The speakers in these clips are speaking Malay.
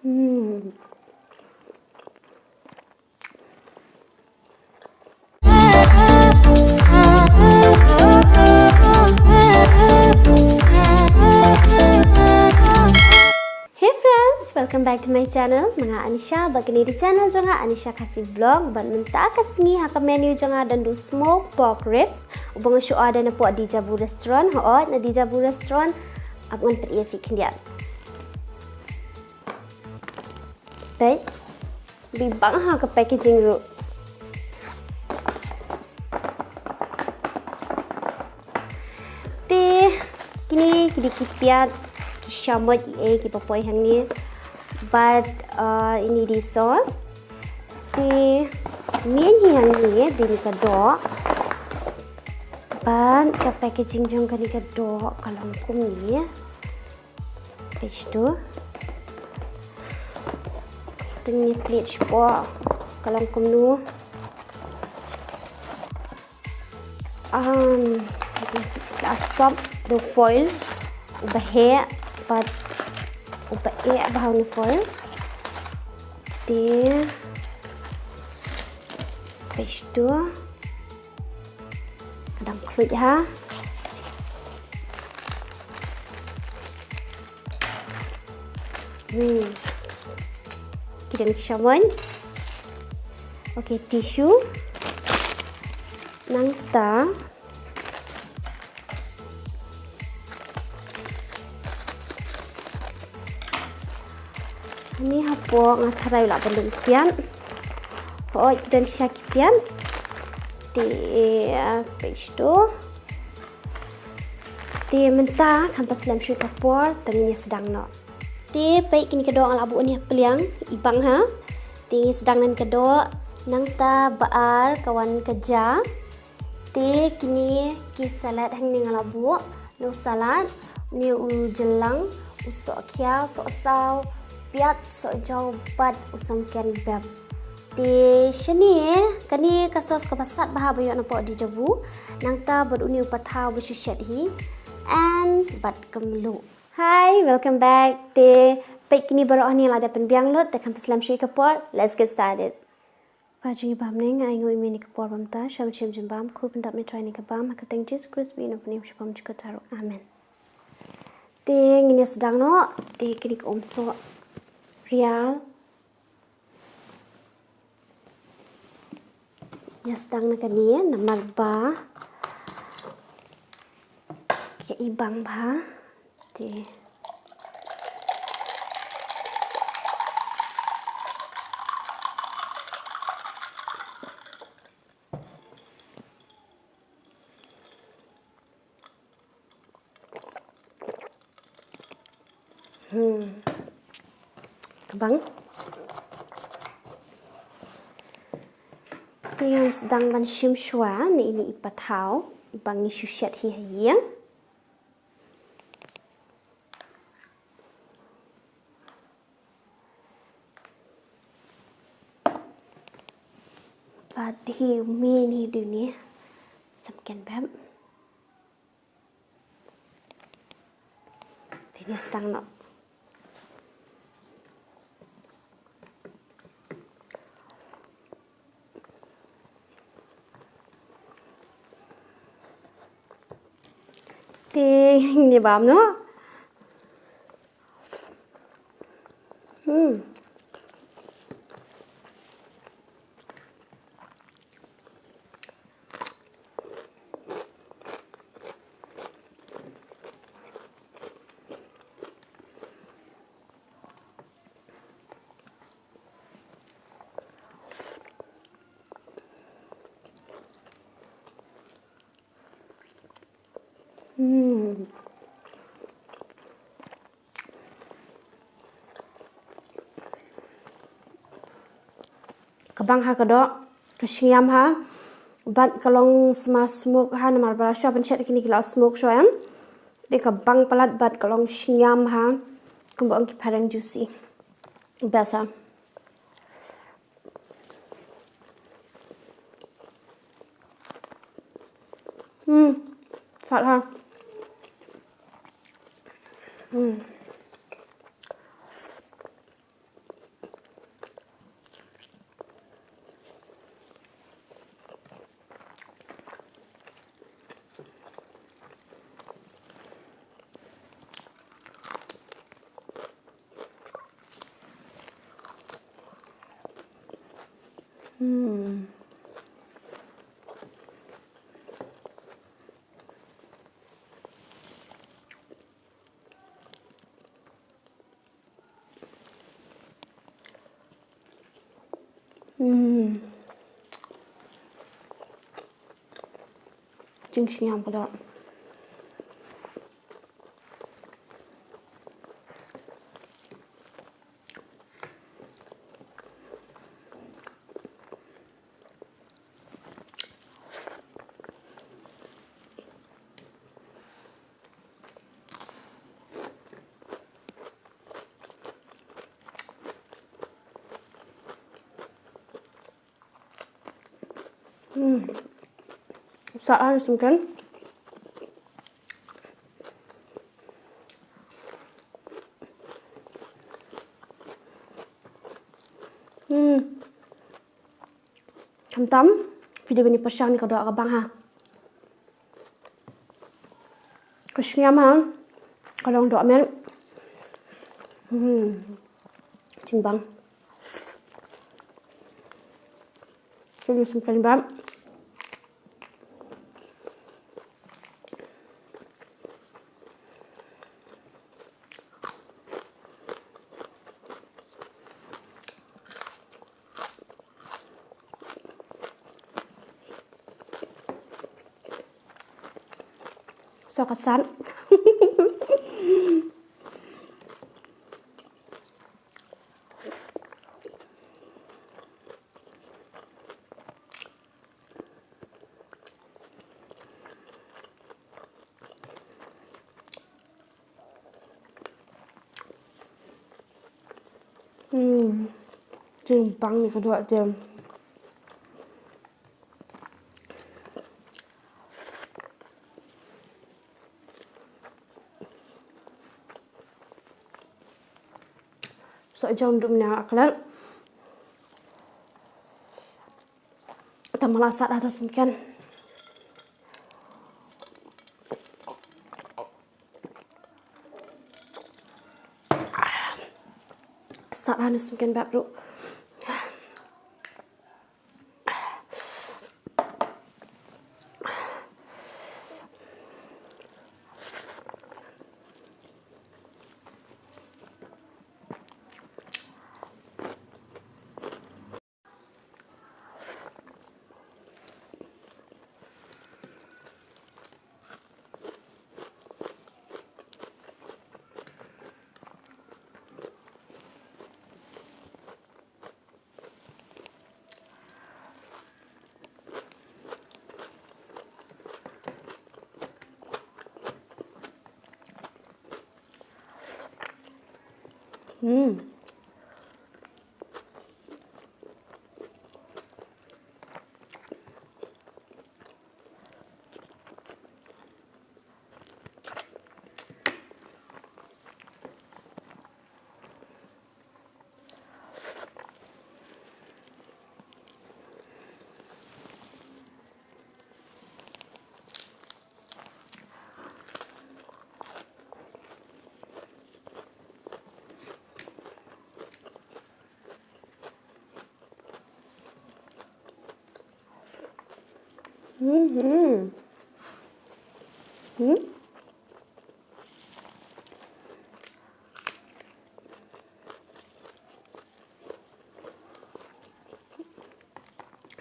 Hey friends, welcome back to my channel. Mga Anisha, bagini di channel jonga Anisha Khasi vlog. Ban menta kasngi haka menu jonga dan do smoked pork ribs. Ubang syu ada na po di Dizaro restaurant. Ho, na di Dizaro restaurant. Abang periye fikin dia. Tay, bibang ha ka packaging ru. Te, kini kipiat kishamot ki papoy hang ni. But ini di sauce. Te, mien hi hang ni di ka do. Ban ka packaging jong ka ni ka do kalong kum ni. Page tu. Tengah plate po kalong kum nu. Asap do foil ubah but ubah bahaw ni foil. Di page tu kadang kluit ha. Kita kishawan. Okay, tissue. Nang ta. Ini hapo ngataray la belum kian. Oh, dan siya kian. Di page tu. Di menta kampas lam shui kapor tengini sedang no. Ti baik kini kedua ang labu ni peliang ibang ha. Ti sedang nan kedua nang ta baar kawan kerja. Ti kini ki salad hang ni ngalabu no salad ni u jelang usok kia sok saw piat sok jau bat usam kian bab. Ti shani kani kasos kapasat baha bayo na po di Javu nang ta bad uni upathaw bu shet hi and bat kemlu. Hi, welcome back. Te baik kini baru ni lah dapat biang lot tak kampas lam shui kapor. Let's get started. Pagi bam ning ai ngoi mini kapor bam ta sham chim jim bam ku pendap me try ni kabam ka teng Jesus Christ bi no penim shpam juga taro. Amen. Te ngini sedang no te kini omso real. Ya sedang na kani namar ba. Ke ibang ba. Te Kabang. Te yang sedang ban shim shwa ni ini ipathaw ibang ni shushat hi hayang. Hi main hi dunia samkan bab. Dia sedang nak. Ting ni bam no. Kabang ha kadok kesiam ha bat kalong smoke ha namar barasha pencet kini kila smoke shoyam de kabang palat bat kalong siam ha kumbang ki parang juicy biasa sat ha Chính cái đó. Sarap mungkin. Tam video ini pasang ni kau doa abang ha. Kesyam ha. Kalau doa mel. Cimbang. Jadi sempurna bang. So kesan. Cimbang ni kedua dia. So jom dum na aklan. Kita malasat atas mungkin. Sat hanus mungkin bab bro.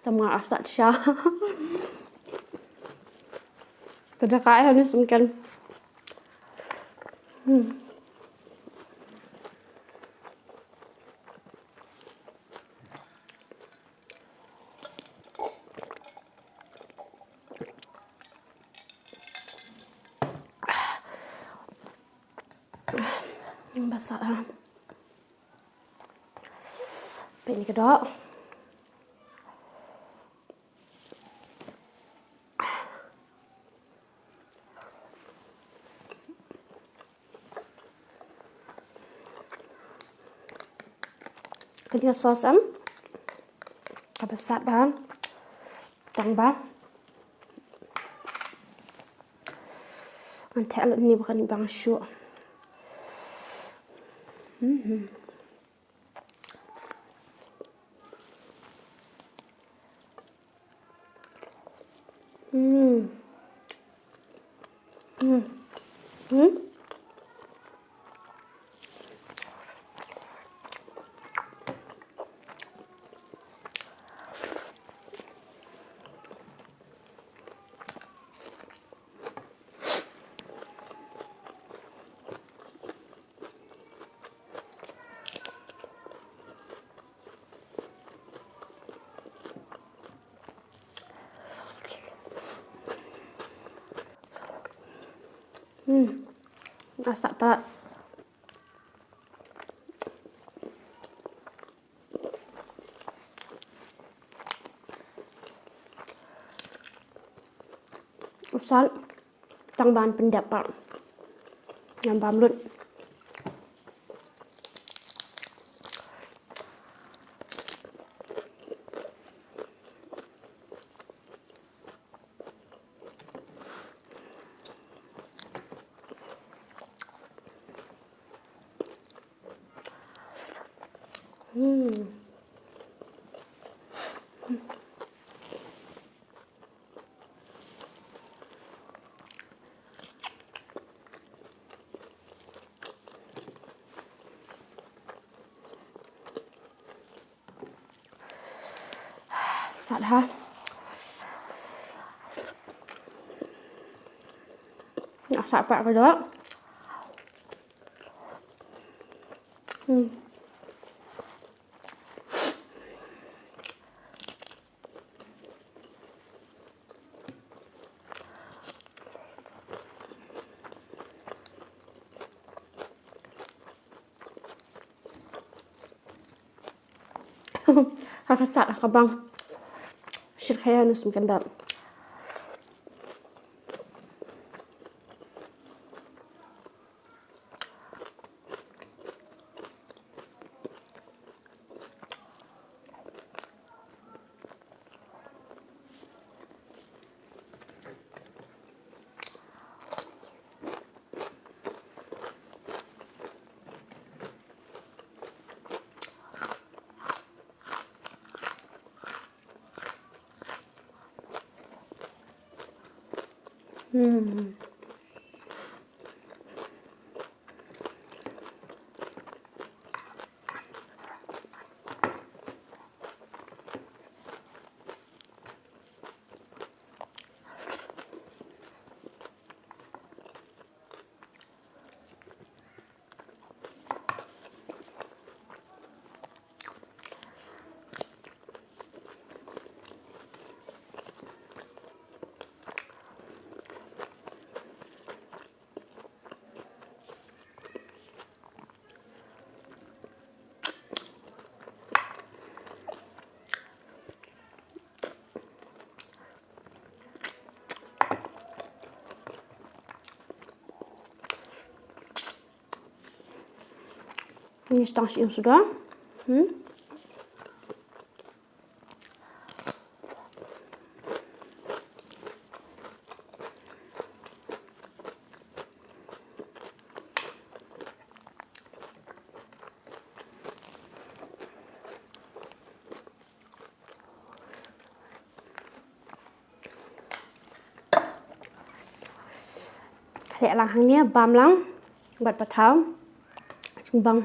Sama asat syah. Pada kaya ni mungkin. Basah lah. Ini kedua. Ini sos besar dah. Tambah. Nanti alat ni bukan bang syuk. Masak berat. Usal tambahan pendapat yang bamlut. Sat ha. Nak sat pak ke tak? Kakak sat lah kabang. Syirkaya nus mkandap. Ini setengah siang sudah. Kali lang hangnya bam lang buat patau. Bang.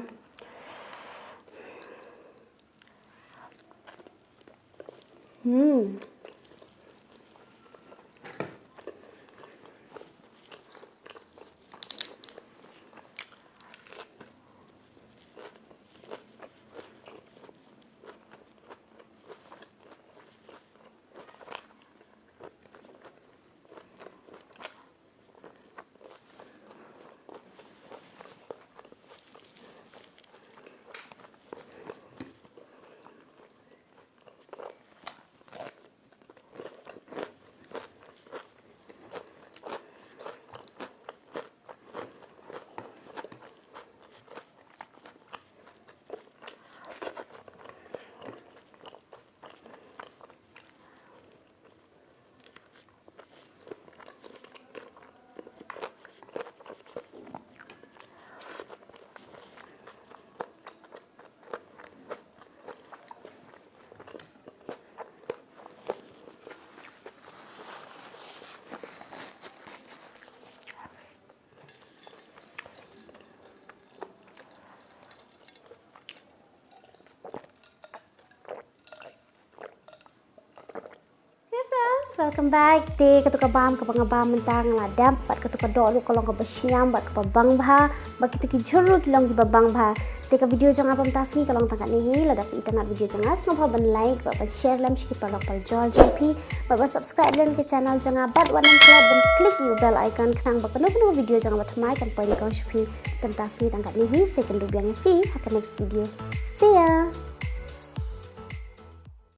welcome back. Te ketuka bam ke bang mentang la dapat ketuka do lu kolong ke besyam bat ke bang bah bagi tu ki juru kilong ki bang bah. Te ka video jang apa mentasmi kolong tangkat ni la dapat internet video jang as ngapa ban like bat share lam sikit palak pal jol JP bat subscribe lam ke channel jang bat wanan club dan klik you bell icon kenang bat penuh video jang bat mai kan poin kau shpi mentasmi tangkat ni second biang fi akan next video. See ya.